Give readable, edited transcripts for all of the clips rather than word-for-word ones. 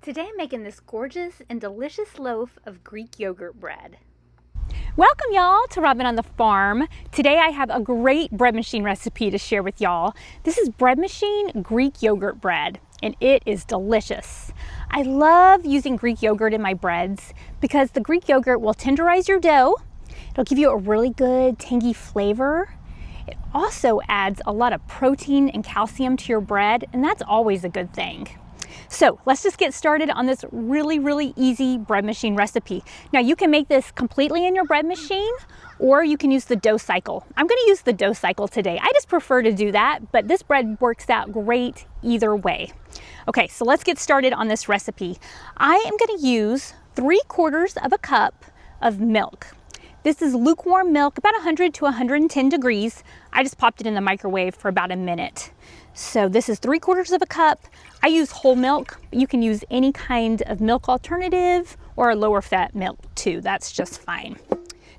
Today I'm making this gorgeous and delicious loaf of Greek yogurt bread. Welcome y'all to Robin on the Farm. Today I have a great bread machine recipe to share with y'all. This is bread machine Greek yogurt bread and it is delicious. I love using Greek yogurt in my breads because the Greek yogurt will tenderize your dough. It'll give you a really good tangy flavor. It also adds a lot of protein and calcium to your bread, and that's always a good thing. So let's just get started on this really easy bread machine recipe. Now you can make this completely in your bread machine or you can use the dough cycle. I'm going to use the dough cycle today. I just prefer to do that, but this bread works out great either way. Okay, so let's get started on this recipe. I am going to use 3/4 of a cup of milk. This is lukewarm milk, about 100 to 110 degrees. I just popped it in the microwave for about a minute. So this is 3/4 of a cup. I use whole milk, but you can use any kind of milk alternative or a lower fat milk too. That's just fine.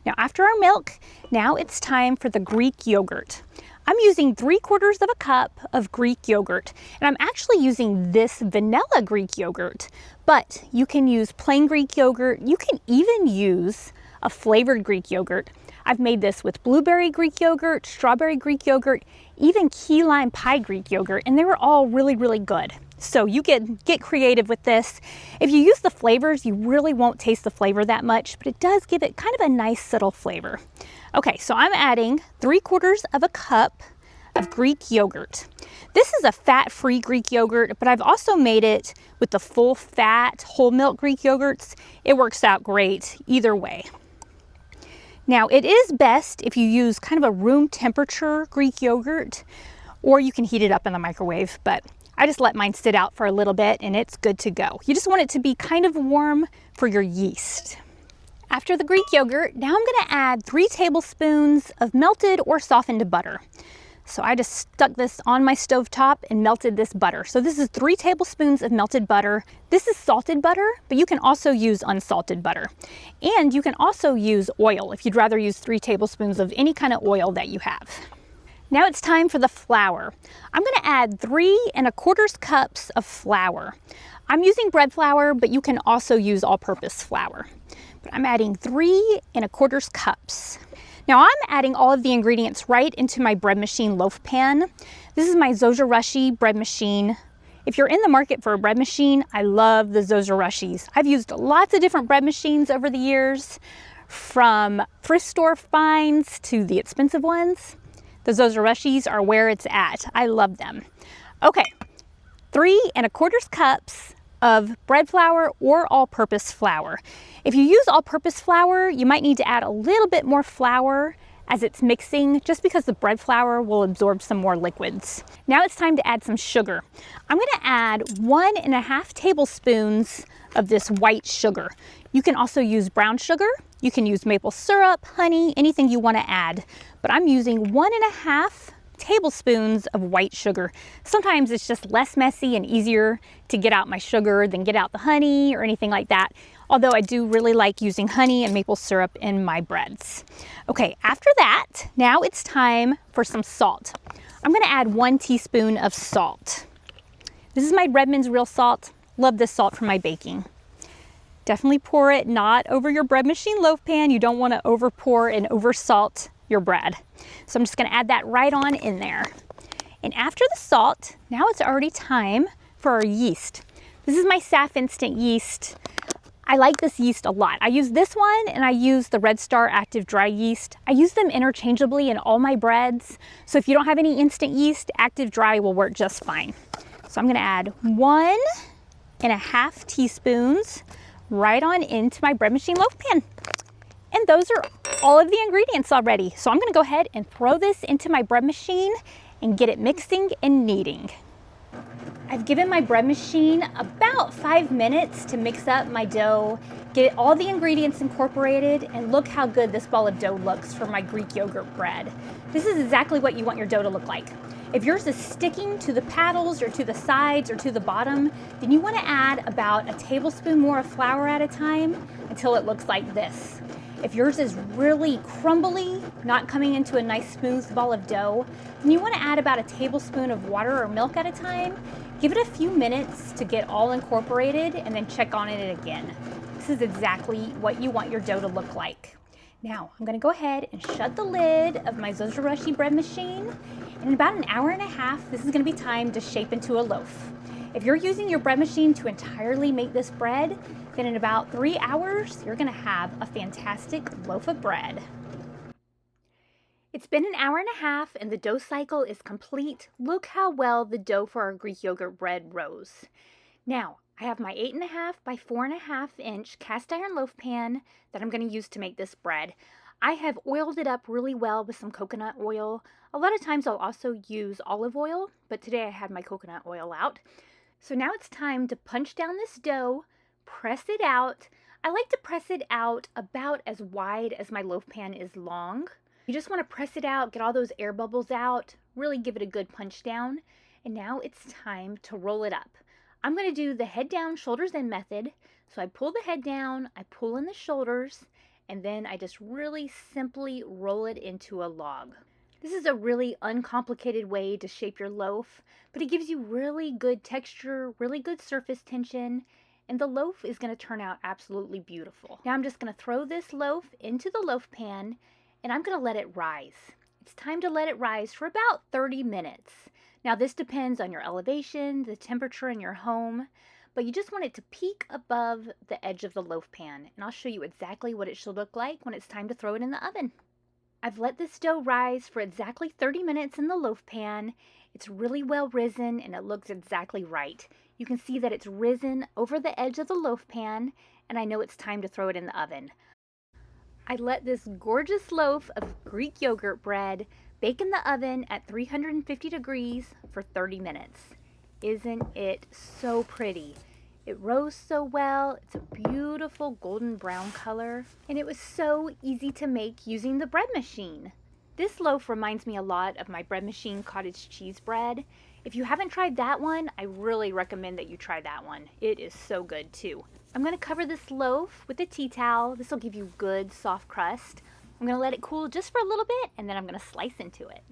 Now after our milk, now it's time for the Greek yogurt. I'm using 3/4 of a cup of Greek yogurt, and I'm actually using this vanilla Greek yogurt, but you can use plain Greek yogurt. You can even use a flavored Greek yogurt. I've made this with blueberry Greek yogurt, strawberry Greek yogurt, even key lime pie Greek yogurt, and they were all really good. So you get creative with this. If you use the flavors, you really won't taste the flavor that much, but it does give it kind of a nice subtle flavor. Okay, so I'm adding 3/4 of a cup of Greek yogurt. This is a fat-free Greek yogurt, but I've also made it with the full fat whole milk Greek yogurts. It works out great either way. Now it is best if you use kind of a room temperature Greek yogurt, or you can heat it up in the microwave, but I just let mine sit out for a little bit and it's good to go. You just want it to be kind of warm for your yeast. After the Greek yogurt, now I'm gonna add 3 tablespoons of melted or softened butter. So I just stuck this on my stovetop and melted this butter. So this is 3 tablespoons of melted butter. This is salted butter, but you can also use unsalted butter. And you can also use oil if you'd rather use 3 tablespoons of any kind of oil that you have. Now it's time for the flour. I'm gonna add 3¼ cups of flour. I'm using bread flour, but you can also use all-purpose flour. But I'm adding 3¼ cups. Now I'm adding all of the ingredients right into my bread machine loaf pan. This is my Zojirushi bread machine. If you're in the market for a bread machine, I love the Zojirushis. I've used lots of different bread machines over the years, from thrift store finds to the expensive ones. The Zojirushis are where it's at. I love them. Okay, 3¼ cups of bread flour or all-purpose flour. If you use all-purpose flour, you might need to add a little bit more flour as it's mixing, just because the bread flour will absorb some more liquids. Now it's time to add some sugar. I'm gonna add 1½ tablespoons of this white sugar. You can also use brown sugar. You can use maple syrup, honey, anything you wanna add. But I'm using 1½ tablespoons of white sugar. Sometimes it's just less messy and easier to get out my sugar than get out the honey or anything like that. Although I do really like using honey and maple syrup in my breads. Okay, after that, now it's time for some salt. I'm gonna add 1 teaspoon of salt. This is my Redmond's real salt. Love this salt for my baking. Definitely pour it not over your bread machine loaf pan. You don't wanna over pour and over salt your bread. So I'm just gonna add that right on in there. And after the salt, now it's already time for our yeast. This is my SAF instant yeast. I like this yeast a lot. I use this one and I use the Red Star Active Dry Yeast. I use them interchangeably in all my breads. So if you don't have any instant yeast, Active Dry will work just fine. So I'm gonna add 1½ teaspoons right on into my bread machine loaf pan. And those are all of the ingredients already. So I'm gonna go ahead and throw this into my bread machine and get it mixing and kneading. I've given my bread machine about 5 minutes to mix up my dough, get all the ingredients incorporated, and look how good this ball of dough looks for my Greek yogurt bread. This is exactly what you want your dough to look like. If yours is sticking to the paddles or to the sides or to the bottom, then you want to add about a tablespoon more of flour at a time until it looks like this. If yours is really crumbly, not coming into a nice smooth ball of dough, then you want to add about a tablespoon of water or milk at a time. Give it a few minutes to get all incorporated and then check on it again. This is exactly what you want your dough to look like. Now, I'm gonna go ahead and shut the lid of my Zozarashi bread machine. And in about an hour and a half, this is gonna be time to shape into a loaf. If you're using your bread machine to entirely make this bread, then in about 3 hours, you're gonna have a fantastic loaf of bread. It's been an hour and a half and the dough cycle is complete. Look how well the dough for our Greek yogurt bread rose. Now, I have my 8.5 by 4.5 inch cast iron loaf pan that I'm going to use to make this bread. I have oiled it up really well with some coconut oil. A lot of times I'll also use olive oil, but today I had my coconut oil out. So now it's time to punch down this dough, press it out. I like to press it out about as wide as my loaf pan is long. You just want to press it out, get all those air bubbles out, really give it a good punch down. And now it's time to roll it up. I'm going to do the head down, shoulders in method. So I pull the head down, I pull in the shoulders, and then I just really simply roll it into a log. This is a really uncomplicated way to shape your loaf, but it gives you really good texture, really good surface tension, and the loaf is going to turn out absolutely beautiful. Now I'm just going to throw this loaf into the loaf pan, and I'm going to let it rise. It's time to let it rise for about 30 minutes. Now this depends on your elevation, the temperature in your home, but you just want it to peak above the edge of the loaf pan, and I'll show you exactly what it should look like when it's time to throw it in the oven. I've let this dough rise for exactly 30 minutes in the loaf pan. It's really well risen and it looks exactly right. You can see that it's risen over the edge of the loaf pan, and I know it's time to throw it in the oven. I let this gorgeous loaf of Greek yogurt bread bake in the oven at 350 degrees for 30 minutes. Isn't it so pretty? It rose so well. It's a beautiful golden brown color, and it was so easy to make using the bread machine. This loaf reminds me a lot of my bread machine cottage cheese bread. If you haven't tried that one, I really recommend that you try that one. It is so good too. I'm going to cover this loaf with a tea towel. This will give you good soft crust. I'm going to let it cool just for a little bit, and then I'm going to slice into it.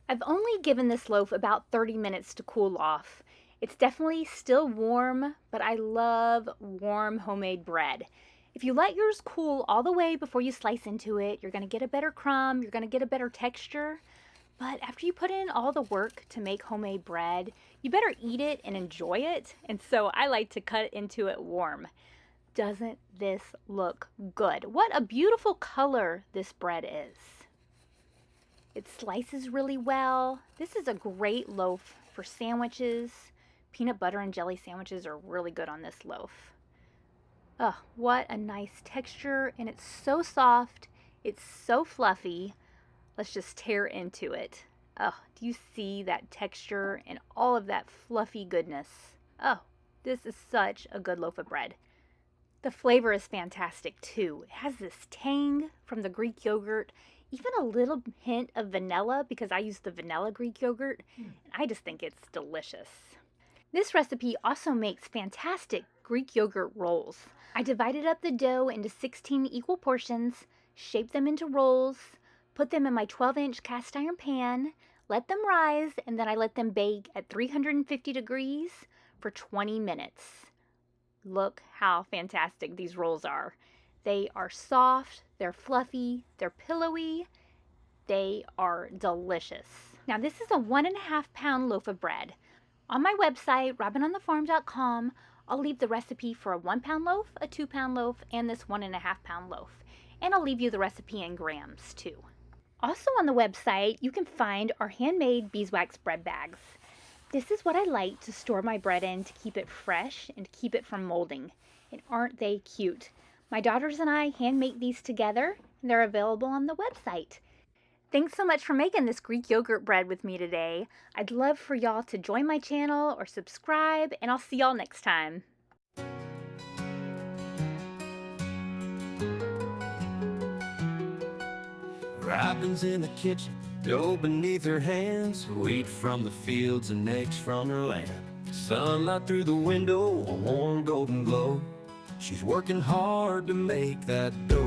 I've only given this loaf about 30 minutes to cool off. It's definitely still warm, but I love warm homemade bread. If you let yours cool all the way before you slice into it, you're going to get a better crumb, you're going to get a better texture. But after you put in all the work to make homemade bread, you better eat it and enjoy it. And so I like to cut into it warm. Doesn't this look good? What a beautiful color this bread is. It slices really well. This is a great loaf for sandwiches. Peanut butter and jelly sandwiches are really good on this loaf. Oh, what a nice texture, and it's so soft. It's so fluffy. Let's just tear into it. Oh, do you see that texture and all of that fluffy goodness? Oh, this is such a good loaf of bread. The flavor is fantastic too. It has this tang from the Greek yogurt, even a little hint of vanilla because I use the vanilla Greek yogurt, and I just think it's delicious. This recipe also makes fantastic Greek yogurt rolls. I divided up the dough into 16 equal portions, shaped them into rolls, put them in my 12-inch cast iron pan, let them rise, and then I let them bake at 350 degrees for 20 minutes. Look how fantastic these rolls are. They are soft, they're fluffy, they're pillowy, they are delicious. Now this is a 1.5 pound loaf of bread. On my website, robinonthefarm.com, I'll leave the recipe for a 1 pound loaf, a 2 pound loaf, and this 1.5 pound loaf. And I'll leave you the recipe in grams too. Also on the website, you can find our handmade beeswax bread bags. This is what I like to store my bread in to keep it fresh and keep it from molding. And aren't they cute? My daughters and I hand make these together, and they're available on the website. Thanks so much for making this Greek yogurt bread with me today. I'd love for y'all to join my channel or subscribe, and I'll see y'all next time. Robin's in the kitchen, dough beneath her hands, wheat from the fields and eggs from her land. Sunlight through the window, a warm golden glow. She's working hard to make that dough.